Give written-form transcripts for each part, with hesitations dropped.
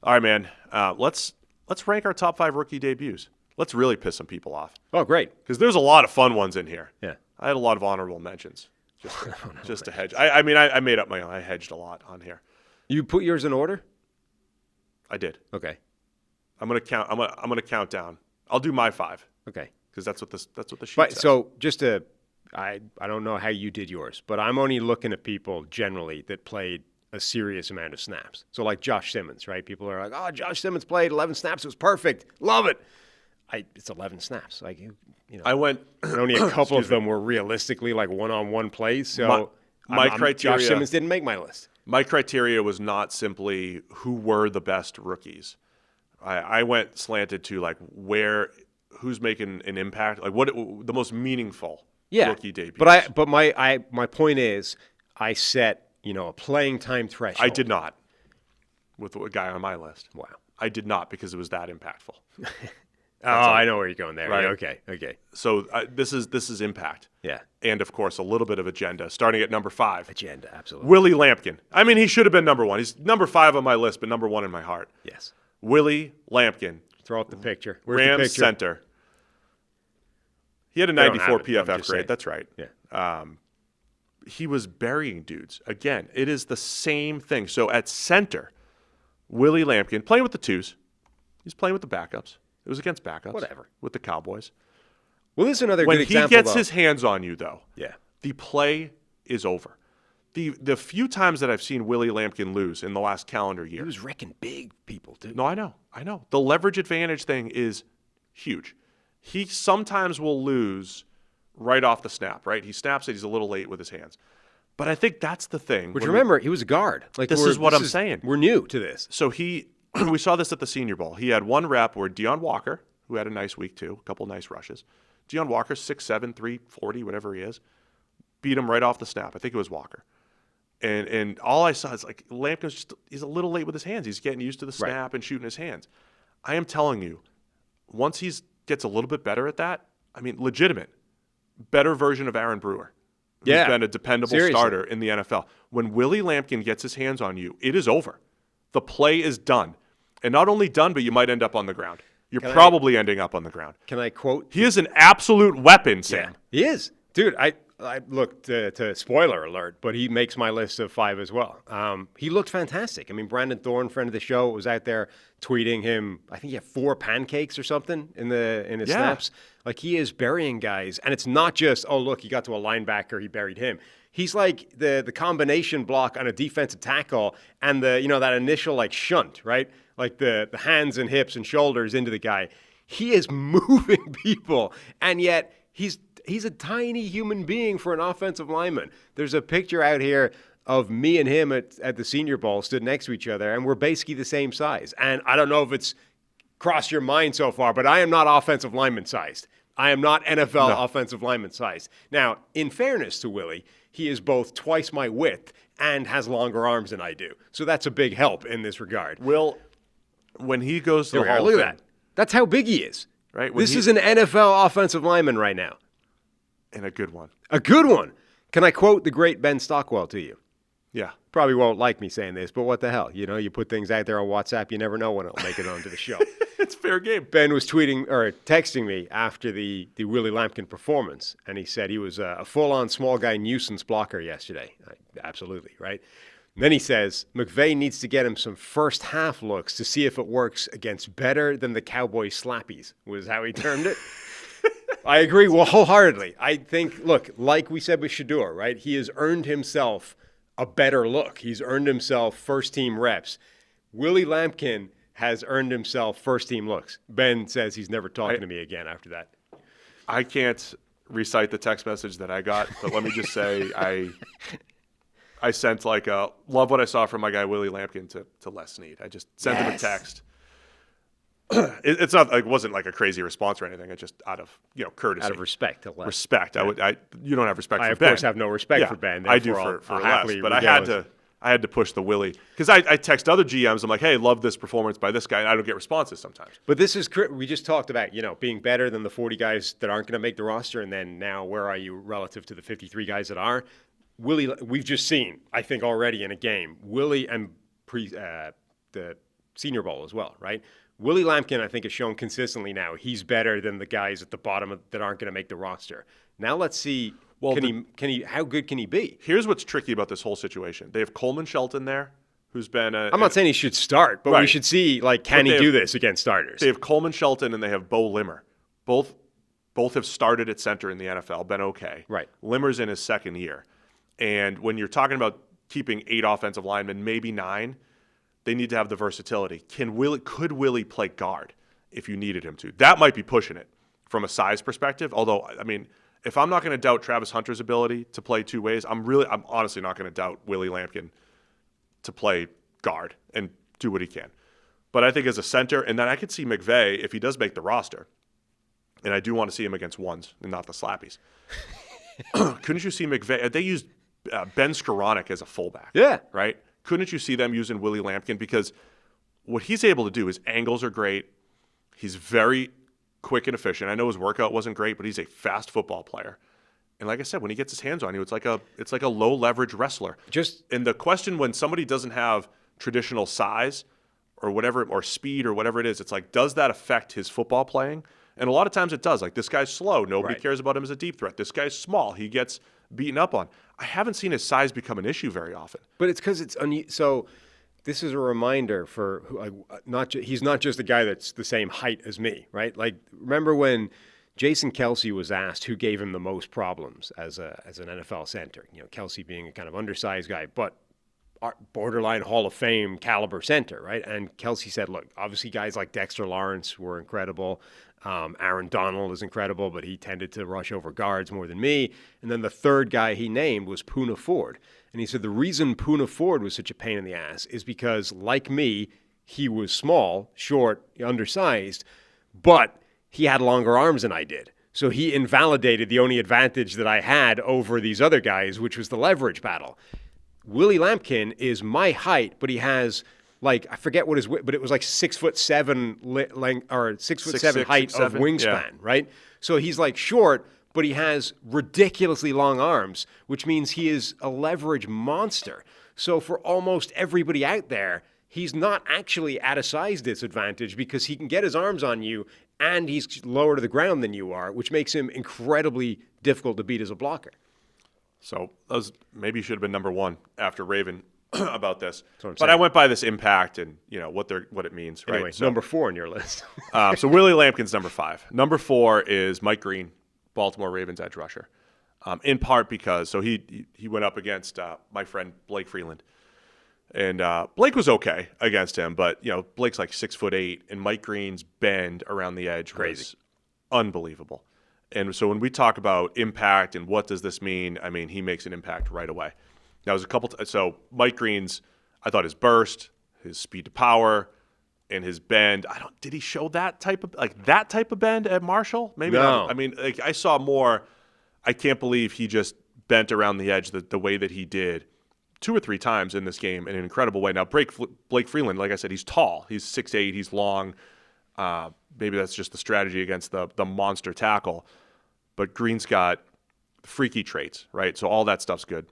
All right, man. Let's rank our top 5 rookie debuts. Let's really piss some people off. Oh, great. Because there's a lot of fun ones in here. Yeah. I had a lot of honorable mentions just to hedge. I mean, I made up my own. I hedged a lot on here. You put yours in order? I did. Okay. I'm gonna count down. I'll do my 5. Okay. Because that's what the sheet But says. so just to, I don't know how you did yours, but I'm only looking at people generally that played a serious amount of snaps. So like Josh Simmons, right? People are like, oh, Josh Simmons played 11 snaps. It was perfect. Love it. It's 11 snaps. Like, you know, I went. and only a couple of them were realistically like one-on-one plays. So my criteria. Josh Simmons didn't make my list. My criteria was not simply who were the best rookies. I went slanted to like who's making an impact, like what the most meaningful rookie debuts. But my point is, I set a playing time threshold. I did not with a guy on my list. Wow, I did not because it was that impactful. I know where you're going there. Right. Yeah, okay. So this is impact. Yeah, and of course a little bit of agenda. Starting at number 5, agenda, absolutely. Willie Lampkin. I mean, he should have been number 1. He's number 5 on my list, but number 1 in my heart. Yes. Willie Lampkin. Throw up the picture. Where's Rams the picture? center. He had a 94 PFF grade. That's right. Yeah. He was burying dudes. Again, it is the same thing. So at center, Willie Lampkin, playing with the 2s. He's playing with the backups. It was against backups. Whatever. With the Cowboys. Well, this is another when good example. When he gets his hands on you, though, yeah, the play is over. The few times that I've seen Willie Lampkin lose in the last calendar year. He was wrecking big people, too. No, I know. The leverage advantage thing is huge. He sometimes will lose right off the snap, right? He snaps it. He's a little late with his hands. But I think that's the thing. Which, remember, he was a guard. Like this is what I'm saying. We're new to this. So we saw this at the Senior Bowl. He had one rep where Deion Walker, who had a nice week too, a couple nice rushes. Deion Walker, 6'7", 340, whatever he is, beat him right off the snap. I think it was Walker. And all I saw is like Lampkin's he's a little late with his hands. He's getting used to the snap and shooting his hands. I am telling you, once he gets a little bit better at that, I mean, legitimate, better version of Aaron Brewer, who's been a dependable starter in the NFL. When Willie Lampkin gets his hands on you, it is over. The play is done. And not only done, but you might end up on the ground. You're probably ending up on the ground. Can I quote? He is an absolute weapon, Sam. Yeah, he is. Dude, I looked to spoiler alert, but he makes my list of 5 as well. He looked fantastic. I mean, Brandon Thorne, friend of the show, was out there tweeting him. I think he had 4 pancakes or something in his snaps. Like, he is burying guys, and it's not just, oh look, he got to a linebacker, he buried him. He's like the combination block on a defensive tackle and that initial like shunt, right? Like the hands and hips and shoulders into the guy. He is moving people, and yet he's a tiny human being for an offensive lineman. There's a picture out here of me and him at the Senior Bowl stood next to each other, and we're basically the same size. And I don't know if it's crossed your mind so far, but I am not offensive lineman sized. I am not NFL offensive lineman sized. Now, in fairness to Willie, he is both twice my width and has longer arms than I do. So that's a big help in this regard. Will, when he goes to the Hall look of at Fame, that. That's how big he is. Right? This is an NFL offensive lineman right now. And a good one. A good one. Can I quote the great Ben Stockwell to you? Yeah. Probably won't like me saying this, but what the hell? You put things out there on WhatsApp, you never know when it'll make it onto the show. It's fair game. Ben was tweeting or texting me after the Willie Lampkin performance, and he said he was a full-on small guy nuisance blocker yesterday. Absolutely, right? And then he says, McVay needs to get him some first half looks to see if it works against better than the Cowboy slappies, was how he termed it. I agree wholeheartedly. I think, look, like we said with Shedeur, right? He has earned himself a better look. He's earned himself first-team reps. Willie Lampkin has earned himself first-team looks. Ben says he's never talking to me again after that. I can't recite the text message that I got, but let me just say I sent like a love what I saw from my guy Willie Lampkin to Les Snead. I just sent him a text. It's not like it wasn't like a crazy response or anything. It's just out of courtesy, out of respect to Les. Respect. Yeah. You don't have respect for Ben. I of course have no respect for Ben. I do for Les, but I had to push the Willie because I text other GMs. I'm like, hey, love this performance by this guy, and I don't get responses sometimes. But this is we just talked about being better than the 40 guys that aren't going to make the roster, and then now where are you relative to the 53 guys that are? Willie, we've just seen, I think already in a game, Willie and the Senior Bowl as well, right? Willie Lampkin, I think, has shown consistently now he's better than the guys at the bottom that aren't going to make the roster. Now let's see, how good can he be? Here's what's tricky about this whole situation. They have Coleman Shelton there, who's been I'm not saying he should start, but we should see, can he do this against starters? They have Coleman Shelton and they have Bo Limmer. Both have started at center in the NFL, been okay. Right. Limmer's in his second year. And when you're talking about keeping 8 offensive linemen, maybe 9, they need to have the versatility. Could Willie play guard if you needed him to? That might be pushing it from a size perspective. Although, I mean, if I'm not going to doubt Travis Hunter's ability to play 2 ways, I'm honestly not going to doubt Willie Lampkin to play guard and do what he can. But I think as a center, and then I could see McVay, if he does make the roster, and I do want to see him against ones and not the slappies. Couldn't you see McVay? They used Ben Skoranek as a fullback. Yeah. Right? Couldn't you see them using Willie Lampkin? Because what he's able to do, his angles are great. He's very quick and efficient. I know his workout wasn't great, but he's a fast football player. And like I said, when he gets his hands on you, it's like a low leverage wrestler. And the question when somebody doesn't have traditional size or whatever, or speed or whatever it is, it's like, does that affect his football playing? And a lot of times it does. Like, this guy's slow. Nobody cares about him as a deep threat. This guy's small. He gets beaten up on. I haven't seen his size become an issue very often. But it's because so this is a reminder for he's not just a guy that's the same height as me, right? Like, remember when Jason Kelsey was asked who gave him the most problems as an NFL center? Kelsey being a kind of undersized guy, but borderline Hall of Fame caliber center, right? And Kelsey said, look, obviously guys like Dexter Lawrence were incredible. Aaron Donald is incredible, but he tended to rush over guards more than me. And then the third guy he named was Poona Ford. And he said the reason Poona Ford was such a pain in the ass is because, like me, he was small, short, undersized, but he had longer arms than I did. So he invalidated the only advantage that I had over these other guys, which was the leverage battle. Willie Lampkin is my height, but he has, I forget what his, but it was 6'7" length or 6'7" height of wingspan, right? So he's short, but he has ridiculously long arms, which means he is a leverage monster. So for almost everybody out there, he's not actually at a size disadvantage because he can get his arms on you and he's lower to the ground than you are, which makes him incredibly difficult to beat as a blocker. So maybe you should have been number 1 after Raven about this. But I went by this impact and what it means. Anyway, right? So, number 4 on your list. So Willie Lampkin's number 5. Number 4 is Mike Green, Baltimore Ravens edge rusher. In part because he went up against my friend Blake Freeland, and Blake was okay against him, but Blake's 6'8", and Mike Green's bend around the edge was unbelievable. And so when we talk about impact and what does this mean, I mean, he makes an impact right away. Now, so Mike Green's, I thought his burst, his speed to power, and his bend. Did he show that type of bend at Marshall? Maybe not. I mean, I saw more. I can't believe he just bent around the edge the way that he did 2 or 3 times in this game in an incredible way. Now, Blake Freeland, like I said, he's tall. He's 6'8", he's long. Maybe that's just the strategy against the monster tackle. But Green's got freaky traits, right? So all that stuff's good.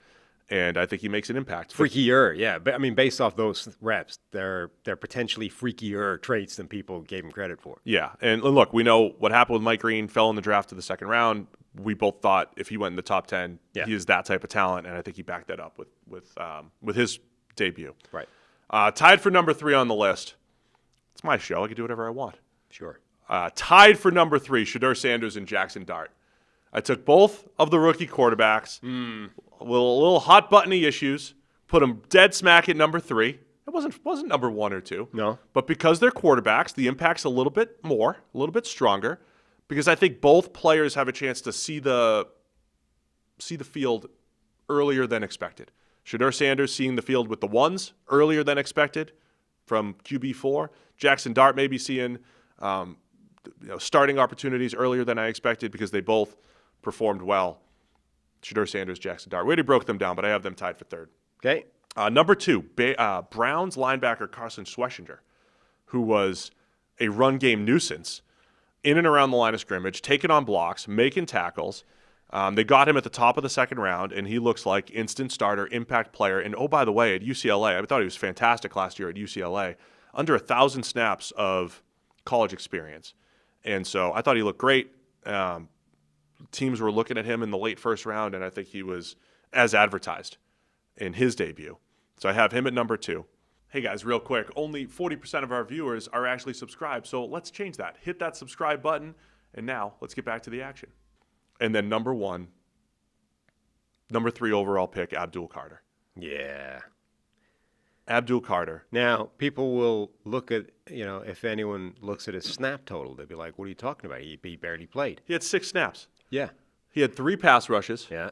And I think he makes an impact. Freakier, yeah. But I mean, based off those reps, they're potentially freakier traits than people gave him credit for. Yeah. And look, we know what happened with Mike Green, fell in the draft to the second round. We both thought if he went in the top 10, he is that type of talent. And I think he backed that up with his debut. Right. Tied for number 3 on the list. It's my show. I can do whatever I want. Sure. Tied for number 3, Shedeur Sanders and Jaxson Dart. I took both of the rookie quarterbacks, little hot buttony issues, put them dead smack at number 3. It wasn't number 1 or 2. No. But because they're quarterbacks, the impact's a little bit more, a little bit stronger, because I think both players have a chance to see the field earlier than expected. Shedeur Sanders seeing the field with the ones earlier than expected from QB4. Jaxson Dart maybe seeing starting opportunities earlier than I expected because they both performed well. Shedeur Sanders, Jaxson Dart. We already broke them down, but I have them tied for 3rd. Okay. Number 2, Browns linebacker Carson Schweisinger, who was a run game nuisance in and around the line of scrimmage, taking on blocks, making tackles. They got him at the top of the second round, and he looks like instant starter, impact player. And, oh, by the way, at UCLA, I thought he was fantastic last year at UCLA. under 1,000 snaps of college experience. And so I thought he looked great. Teams were looking at him in the late first round, and I think he was as advertised in his debut. So I have him at number 2. Hey guys, real quick, only 40% of our viewers are actually subscribed, so let's change that. Hit that subscribe button, and now let's get back to the action. And then number 1, number 3 overall pick, Abdul Carter. Yeah. Abdul Carter. Now, people will look at, if anyone looks at his snap total, they'll be like, what are you talking about? He barely played. He had 6 snaps. Yeah. He had 3 pass rushes. Yeah.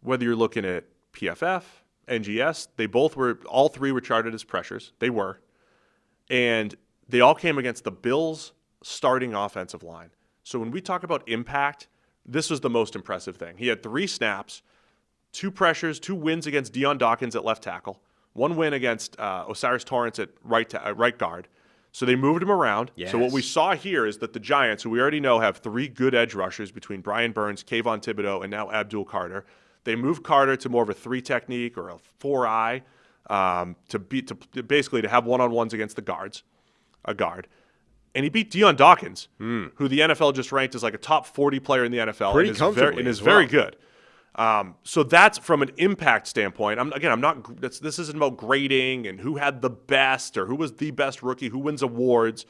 Whether you're looking at PFF, NGS, all 3 were charted as pressures. They were. And they all came against the Bills' starting offensive line. So when we talk about impact, this was the most impressive thing. He had 3 snaps, 2 pressures, 2 wins against Deion Dawkins at left tackle, 1 win against Osiris Torrance at right guard. So they moved him around. Yes. So what we saw here is that the Giants, who we already know have 3 good edge rushers between Brian Burns, Kayvon Thibodeau, and now Abdul Carter, they moved Carter to more of a 3 technique or a 4-eye to basically to have one-on-ones against a guard. And he beat Deion Dawkins, who the NFL just ranked as like a top 40 player in the NFL. Pretty and comfortably and is as well. very good. So that's from an impact standpoint. This isn't about grading and who had the best or who was the best rookie, who wins awards.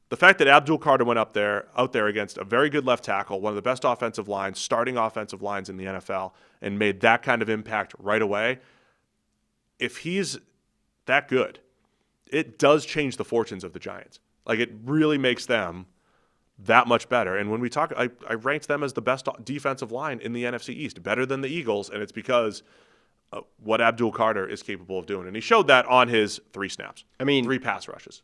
The fact that Abdul Carter went out there against a very good left tackle, one of the best offensive lines, starting offensive lines in the NFL, and made that kind of impact right away. If he's that good, it does change the fortunes of the Giants. Like, it really makes them that much better. And when we talk, I ranked them as the best defensive line in the NFC East, better than the Eagles, and it's because of what Abdul Carter is capable of doing. And he showed that on his 3 snaps. 3 pass rushes.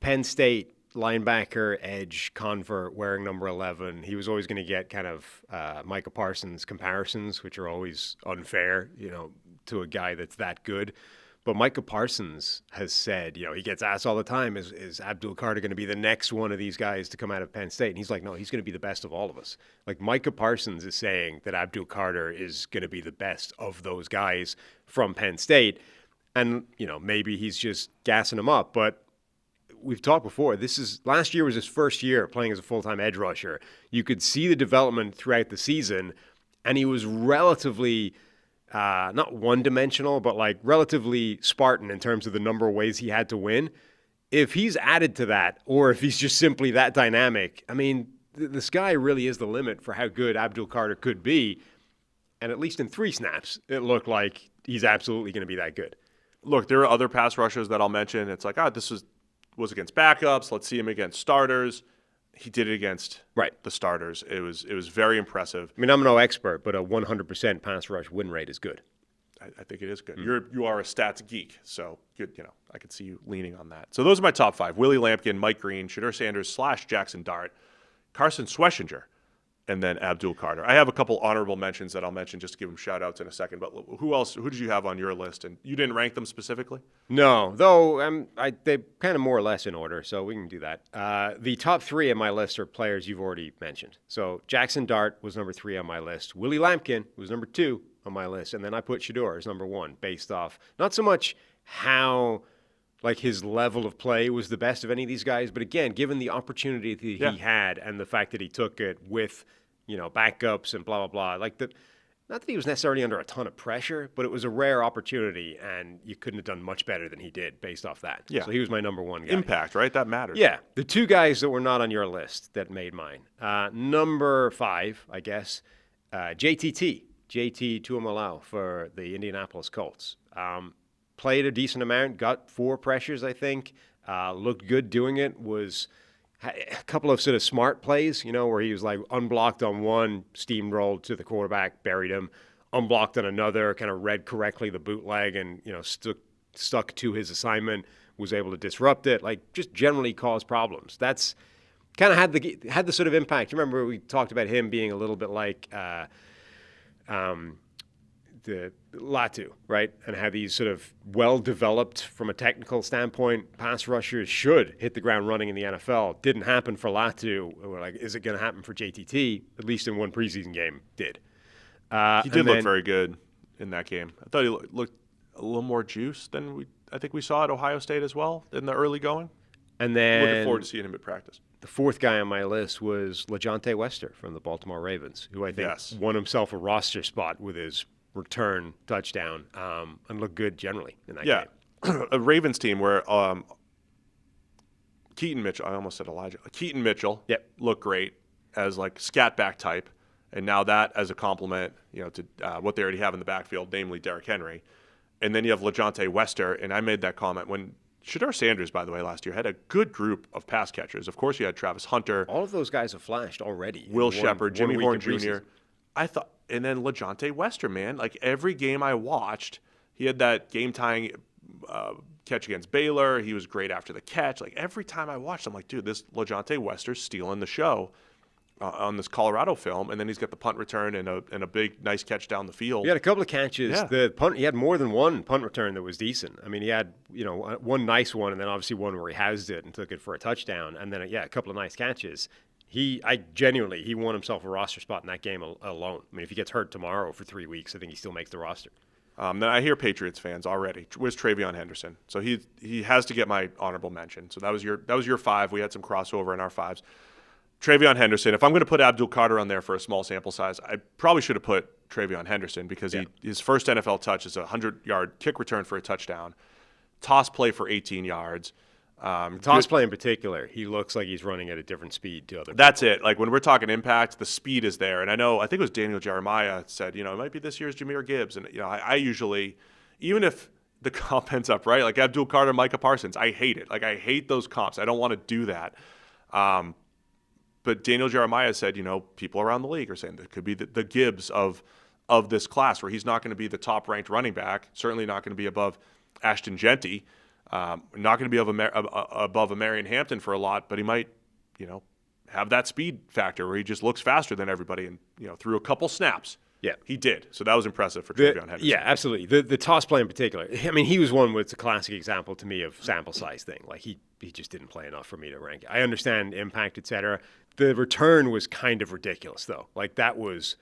Penn State linebacker, edge, convert, wearing number 11. He was always going to get kind of Micah Parsons comparisons, which are always unfair, to a guy that's that good. But Micah Parsons has said, he gets asked all the time, is Abdul Carter going to be the next one of these guys to come out of Penn State? And he's like, no, he's going to be the best of all of us. Like, Micah Parsons is saying that Abdul Carter is going to be the best of those guys from Penn State. And, maybe he's just gassing him up. But we've talked before, last year was his first year playing as a full-time edge rusher. You could see the development throughout the season, and he was relatively not one-dimensional, but like relatively Spartan in terms of the number of ways he had to win. If he's added to that, or if he's just simply that dynamic, the sky really is the limit for how good Abdul Carter could be. And at least in 3 snaps, it looked like he's absolutely going to be that good. Look, there are other pass rushers that I'll mention. It's like, this was against backups. Let's see him against starters. He did it against the starters. It was very impressive. I'm no expert, but a 100% pass rush win rate is good. I think it is good. You are a stats geek, so good. I could see you leaning on that. So those are my top 5: Willie Lampkin, Mike Green, Shedeur Sanders / Jaxson Dart, Carson Schweisinger, and then Abdul Carter. I have a couple honorable mentions that I'll mention just to give them shout-outs in a second. But who else? Who did you have on your list? And you didn't rank them specifically? No, though they're kind of more or less in order, so we can do that. The top 3 on my list are players you've already mentioned. So Jaxson Dart was number 3 on my list. Willie Lampkin was number 2 on my list. And then I put Shedeur as number 1 based off not so much how his level of play was the best of any of these guys, but again, given the opportunity that he had and the fact that he took it with, backups and blah, blah, blah. Not that he was necessarily under a ton of pressure, but it was a rare opportunity, and you couldn't have done much better than he did based off that. Yeah. So he was my number 1 guy. Impact, right? That matters. Yeah. The 2 guys that were not on your list that made mine. Number 5, I guess, JT Tuimoloau for the Indianapolis Colts. Played a decent amount, got 4 pressures, I think. Looked good doing it. Was a couple of sort of smart plays, where he was like unblocked on one, steamrolled to the quarterback, buried him, unblocked on another, kind of read correctly the bootleg and, stuck to his assignment, was able to disrupt it, just generally cause problems. That's kind of had the sort of impact. You remember we talked about him being a little bit like the Latu, right? And how these sort of well-developed, from a technical standpoint, pass rushers should hit the ground running in the NFL. Didn't happen for Latu. We're like, is it going to happen for JTT? At least in one preseason game, did. He did look very good in that game. I thought he looked a little more juice than I think we saw at Ohio State as well in the early going. And then Looking forward to seeing him at practice. the fourth guy on my list was LeJohntay Wester from the Baltimore Ravens, who I think won himself a roster spot with his return touchdown and looked good generally in that game. A Ravens team where Keaton Mitchell, I almost said Elijah. Keaton Mitchell looked great as like scat back type, and now that as a complement, to what they already have in the backfield, namely Derrick Henry. And then you have LeJohntay Wester, and I made that comment when Shedeur Sanders, by the way, last year had a good group of pass catchers. Of course, you had Travis Hunter. All of those guys have flashed already. Will Shepard, Jimmy Horn Jr. Preseason. I thought, and then LeJohntay Wester, man, like every game I watched, he had that game-tying catch against Baylor. He was great after the catch. Like every time I watched, I'm like, dude, this LeJohntay Wester's stealing the show on this Colorado film, and then he's got the punt return and a big, nice catch down the field. He had a couple of catches. Yeah. The punt, he had more than one punt return that was decent. I mean, he had one nice one, and then obviously one where he housed it and took it for a touchdown, and then a couple of nice catches. He won himself a roster spot in that game alone. I mean, if he gets hurt tomorrow for 3 weeks, I think he still makes the roster. Then I hear Patriots fans already. Where's Travion Henderson? So he has to get my honorable mention. So that was your five. We had some crossover in our fives. Travion Henderson. If I'm going to put Abdul Carter on there for a small sample size, I probably should have put Travion Henderson because his first NFL touch is a 100-yard kick return for a touchdown, toss play for 18 yards. Toss play in particular, he looks like he's running at a different speed to other people. That's it. Like when we're talking impact, the speed is there. And I think it was Daniel Jeremiah said, it might be this year's Jahmyr Gibbs. And, I usually, even if the comp ends up right, like Abdul Carter, Micah Parsons, I hate it. Like I hate those comps. I don't want to do that. But Daniel Jeremiah said, people around the league are saying that could be the Gibbs of this class, where he's not going to be the top-ranked running back, certainly not going to be above Ashton Genty, not going to be above a Marion Hampton for a lot, but he might, have that speed factor where he just looks faster than everybody, and through a couple snaps. Yeah, he did. So that was impressive for Travion Henderson. Yeah, absolutely. The toss play in particular. I mean, he was one that's a classic example to me of sample size thing. Like he just didn't play enough for me to rank it. I understand impact, et cetera. The return was kind of ridiculous, though. Like that was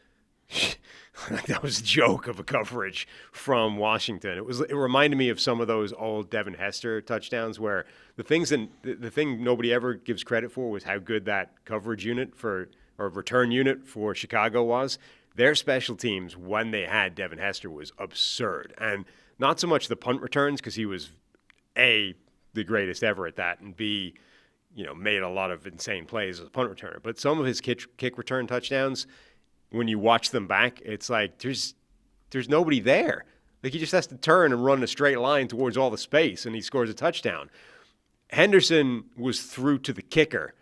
a joke of a coverage from Washington. It reminded me of some of those old Devin Hester touchdowns where the thing nobody ever gives credit for was how good that coverage unit or return unit for Chicago was. Their special teams, when they had Devin Hester, was absurd. And not so much the punt returns, because he was, A, the greatest ever at that, and B, made a lot of insane plays as a punt returner. But some of his kick return touchdowns, when you watch them back, it's like there's nobody there. Like he just has to turn and run in a straight line towards all the space, and he scores a touchdown. Henderson was through to the kicker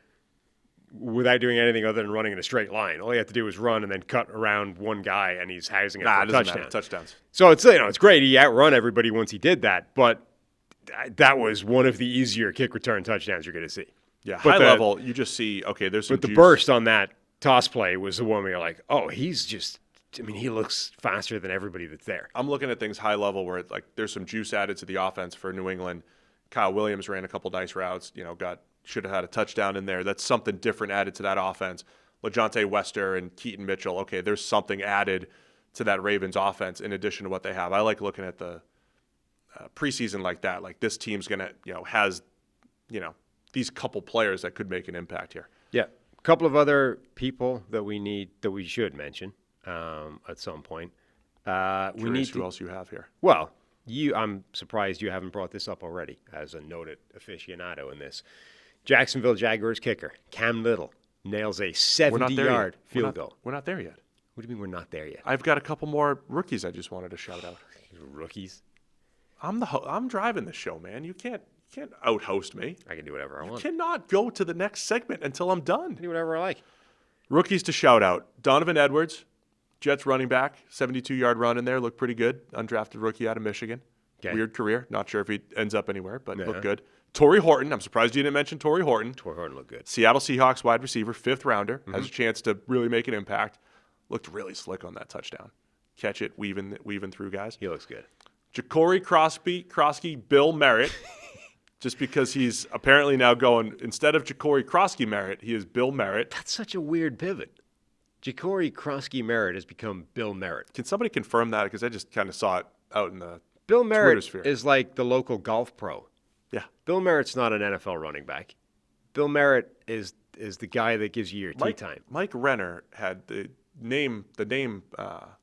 without doing anything other than running in a straight line. All he had to do was run and then cut around one guy, and he's housing it for a touchdown. Touchdowns. So it's great. He outrun everybody once he did that, but that was one of the easier kick return touchdowns you're going to see. Yeah, but high level, you just see, okay, there's some But the juice. burst on that toss play was the one where you're like, oh, he looks faster than everybody that's there. I'm looking at things high level where there's some juice added to the offense for New England. Kyle Williams ran a couple nice routes, should have had a touchdown in there. That's something different added to that offense. LeJohntay Wester and Keaton Mitchell, okay, there's something added to that Ravens offense in addition to what they have. I like looking at the preseason like that. Like this team's going to, has, these couple players that could make an impact here. Yeah. A couple of other people that we should mention at some point. Who else you have here? Well, I'm surprised you haven't brought this up already as a noted aficionado in this. Jacksonville Jaguars kicker, Cam Little, nails a 70-yard field goal. We're not there yet. What do you mean we're not there yet? I've got a couple more rookies I just wanted to shout out. Rookies? I'm driving the show, man. You can't out-host me. I can do whatever I want. You cannot go to the next segment until I'm done. I can do whatever I like. Rookies to shout out. Donovan Edwards, Jets running back, 72-yard run in there. Looked pretty good. Undrafted rookie out of Michigan. Okay. Weird career. Not sure if he ends up anywhere, but looked good. Torrey Horton. I'm surprised you didn't mention Torrey Horton. Torrey Horton looked good. Seattle Seahawks wide receiver, 5th rounder. Has a chance to really make an impact. Looked really slick on that touchdown. Catch it, weaving through guys. He looks good. Ja'Cory Krosky, Bill Merritt. Just because he's apparently now going, instead of Ja'Cory Krosky Merritt, he is Bill Merritt. That's such a weird pivot. Ja'Cory Krosky Merritt has become Bill Merritt. Can somebody confirm that? Because I just kind of saw it out in the Bill Merritt Twitter sphere. is like the local golf pro. Yeah. Bill Merritt's not an NFL running back. Bill Merritt is the guy that gives you your tee time. Mike Renner had the name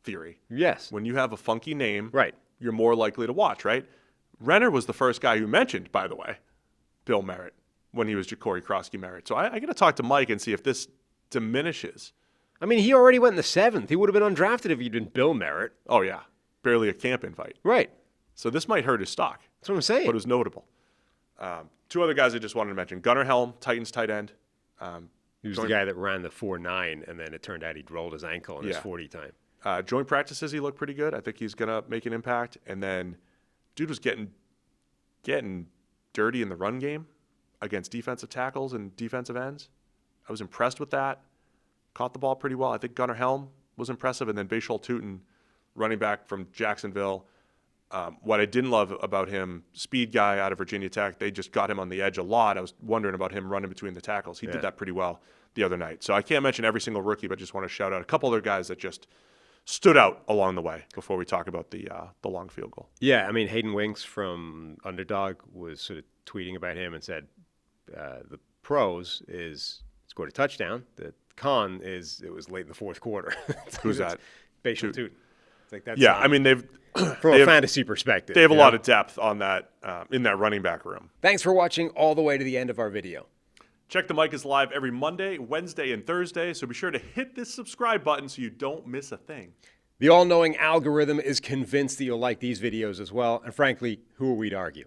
theory. Yes. When you have a funky name, Right. you're more likely to watch, right? Renner was the first guy who mentioned, by the way, Bill Merritt when he was Ja'Cory Krosky Merritt. So I got to talk to Mike and see if this diminishes. I mean, he already went in the 7th. He would have been undrafted if he'd been Bill Merritt. Oh, yeah. Barely a camp invite. Right. So this might hurt his stock. That's what I'm saying. But it was notable. Two other guys I just wanted to mention. Gunnar Helm, Titans tight end. He was the guy that ran the 4.9, and then it turned out he'd rolled his ankle in his 40 time. Joint practices, he looked pretty good. I think he's going to make an impact. And then dude was getting dirty in the run game against defensive tackles and defensive ends. I was impressed with that. Caught the ball pretty well. I think Gunnar Helm was impressive. And then Bashal Tutin, running back from Jacksonville. What I didn't love about him, speed guy out of Virginia Tech, they just got him on the edge a lot. I was wondering about him running between the tackles. He did that pretty well the other night. So I can't mention every single rookie, but just want to shout out a couple other guys that just stood out along the way before we talk about the long field goal. Yeah, I mean, Hayden Winks from Underdog was sort of tweeting about him and said the pros is scored a touchdown. The con is it was late in the fourth quarter. Who's that? Bashal Tutin. Like that's I mean, from a fantasy perspective. They have a lot of depth on that in that running back room. Thanks for watching all the way to the end of our video. Check the Mic is live every Monday, Wednesday, and Thursday, so be sure to hit this subscribe button so you don't miss a thing. The all-knowing algorithm is convinced that you'll like these videos as well, and frankly, who are we to argue?